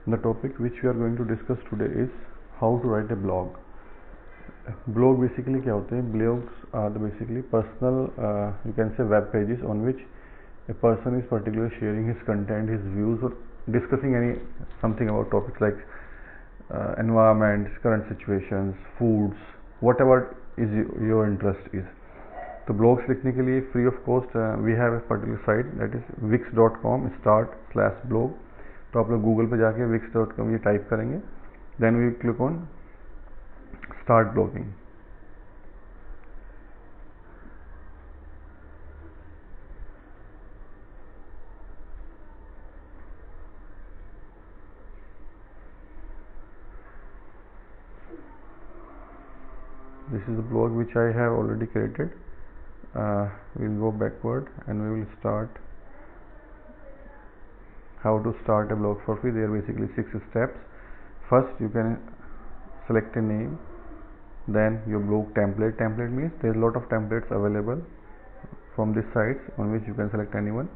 The topic which we are going to discuss today is how to write a blog. Blog basically क्या होते हैं? Blogs are basically personal, you can say web pages on which a person is particularly sharing his content, his views, or discussing something about topics like environment, current situations, foods, whatever is your interest is. तो blogs लिखने के लिए free of cost we have a particular site that is wix.com/blog. तो आप लोग Google पे जाके wix.com ये टाइप करेंगे, then we click on start blogging. This is the blog which I have already created. We'll go backward and we will start how to start a blog for free. There are basically 6 steps. First, you can select a name, then your blog template. Template means there is a lot of templates available from these sites on which you can select anyone.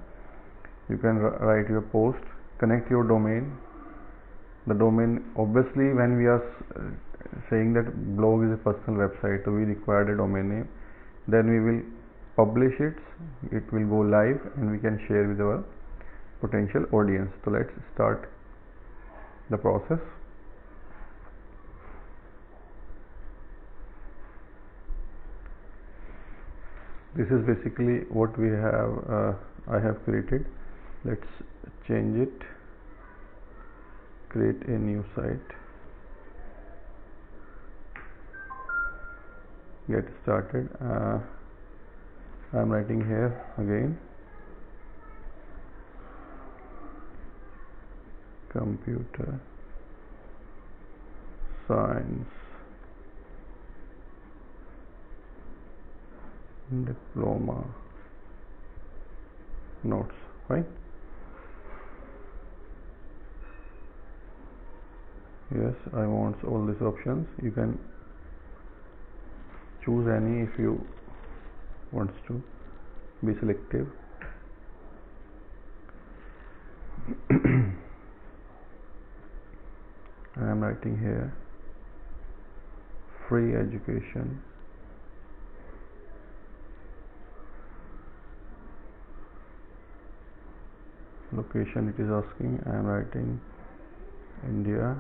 You can write your post, connect your domain. The domain, obviously when we are saying that blog is a personal website, so we require a domain name. Then we will publish it, it will go live and we can share with our potential audience. So let's start the process. This is basically what we have, I have created. Let's change it, create a new site, get started. I'm writing here again computer science diploma notes, right? Yes, I want all these options. You can choose any if you want to be selective. I am writing here free education. Location it is asking. I am writing India.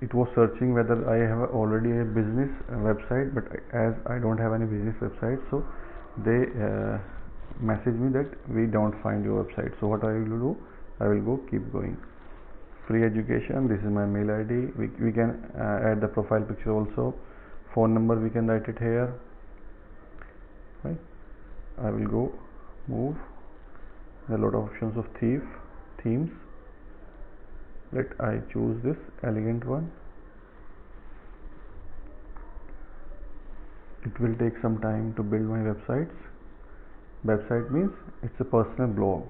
It was searching whether I have already a business website, but as I don't have any business website, so they message me that we don't find your website. So what I will do, I will go keep going. Free education, this is my mail ID. We can add the profile picture also. Phone number we can write it here, right? I will go move. There are a lot of options of themes. Let I choose this elegant one. It will take some time to build my websites. Website means it's a personal blog.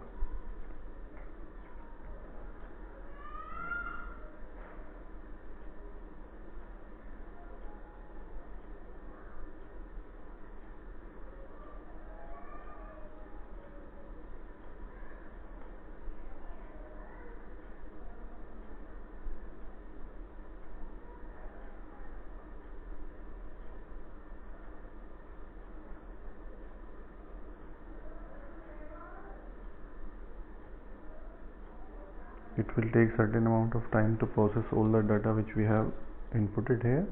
It will take certain amount of time to process all the data which we have inputted here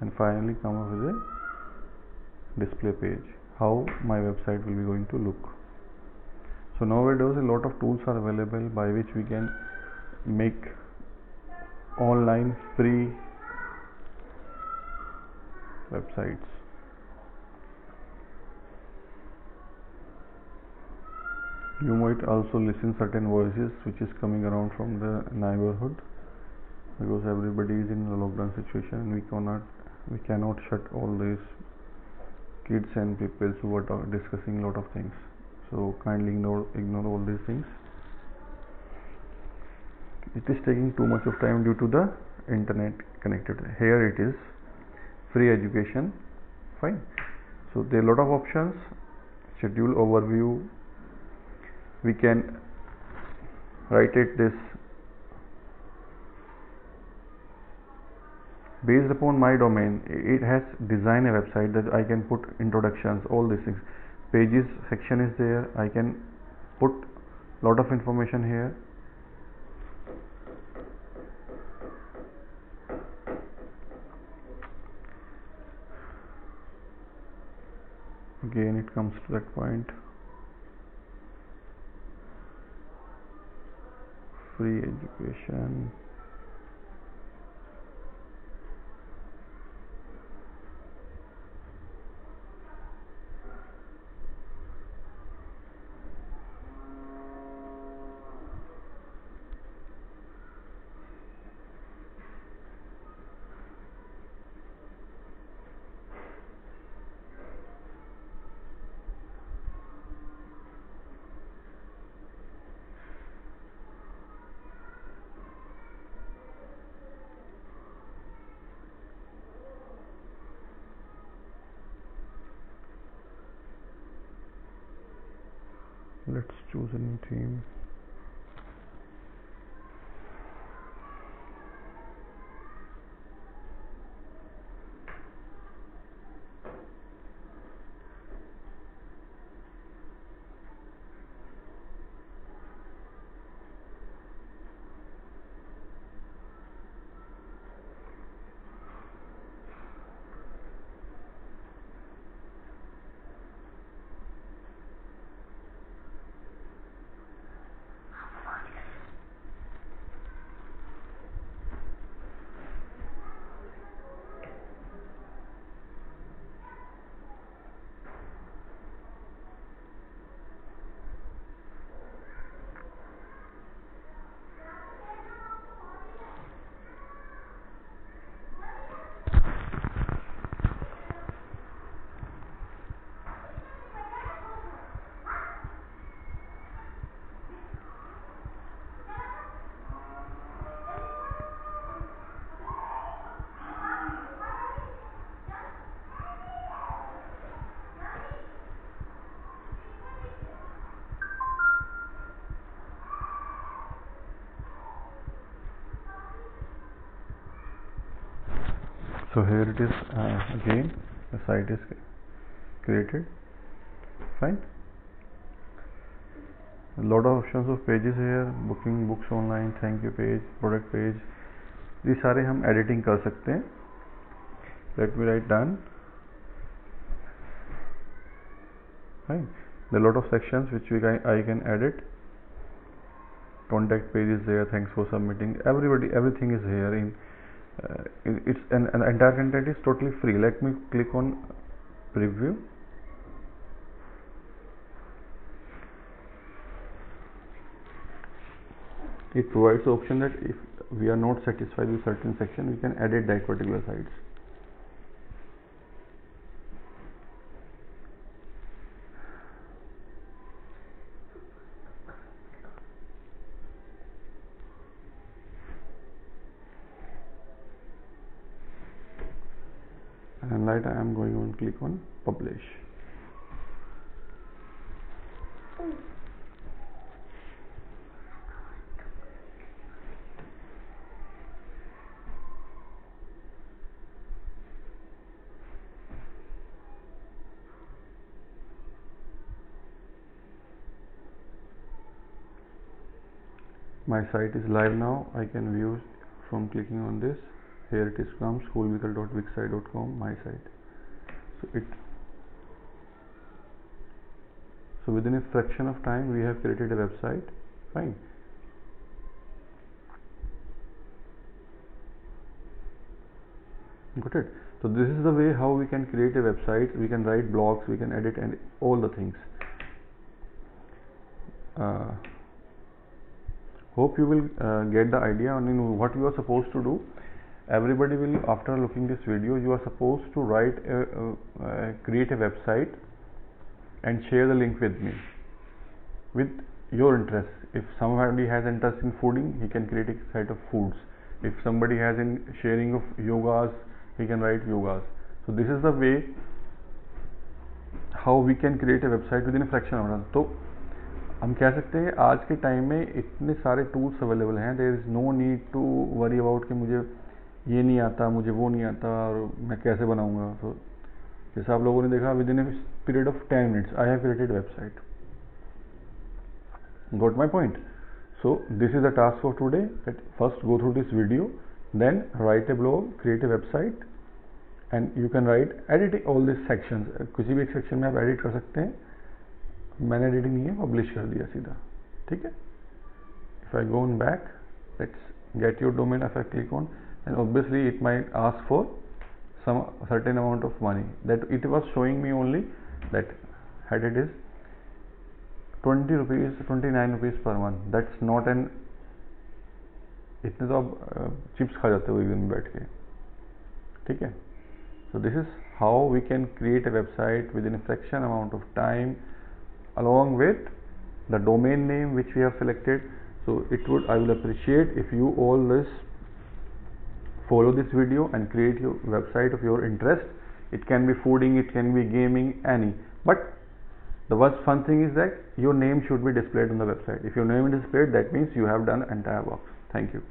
and finally come up with a display page, how my website will be going to look. So nowadays a lot of tools are available by which we can make online free websites. You might also listen certain voices which is coming around from the neighborhood, because everybody is in a lockdown situation and we cannot shut all these kids and people who are discussing a lot of things. So kindly ignore all these things. It is taking too much of time due to the internet connectivity. Here it is free education, fine. So there are a lot of options. Schedule overview, we can write it this based upon my domain. It has designed a website that I can put introductions, all these things. Pages section is there, I can put lot of information here. Again it comes to that point, free education. Let's choose a new theme. So here it is, again the site is created. Fine. A lot of options of pages here, booking books online, thank you page, product page, ये सारे हम editing कर सकते हैं. Let me write done. Fine. There are a lot of sections which I can edit. Contact page is there, thanks for submitting. Everything is here in it's an entire content is totally free. Let me click on preview. It provides the option that if we are not satisfied with certain section, we can edit that particular sites. And right, I am going on click on publish. My site is live now. I can view from clicking on this. Here it is from schoolvehicle.wixsite.com, my site. So within a fraction of time we have created a website. Fine. Got it. So this is the way how we can create a website. We can write blogs, we can edit, and all the things. Hope you will get the idea on what you are supposed to do. Everybody will, after looking this video, you are supposed to write create a website and share the link with me with your interest. If somebody has interest in fooding, he can create a site of foods. If somebody has in sharing of yogas, he can write yogas. So this is the way how we can create a website within fraction of time. तो हम कह सकते हैं आज के time में इतने सारे टूल्स अवेलेबल हैं, there is no need to worry about कि मुझे ये नहीं आता, मुझे वो नहीं आता और मैं कैसे बनाऊंगा। तो जैसा आप लोगों ने देखा, with in a period of 10 minutes I have created website. Got my point? So this is the task for today, that first go through this video, then write a blog, create a website, and you can write editing all these sections। किसी भी एक section में आप edit कर सकते हैं, मैंने editing नहीं है, पब्लिश कर दिया सीधा, ठीक है। If I go in back, let's get your domain, if I click on, and obviously it might ask for some certain amount of money, that it was showing me only that had it is 20 rupees, 29 rupees per month। That's not an, इतने तो आप chips खा जाते हो एक दिन में बैठ के, ठीक है। So this is how we can create a website within a fraction amount of time along with the domain name which we have selected। So I will appreciate if you all follow this video and create your website of your interest। It can be fooding, it can be gaming, any, but the first fun thing is that your name should be displayed on the website। If your name is displayed, that means you have done entire box। Thank you।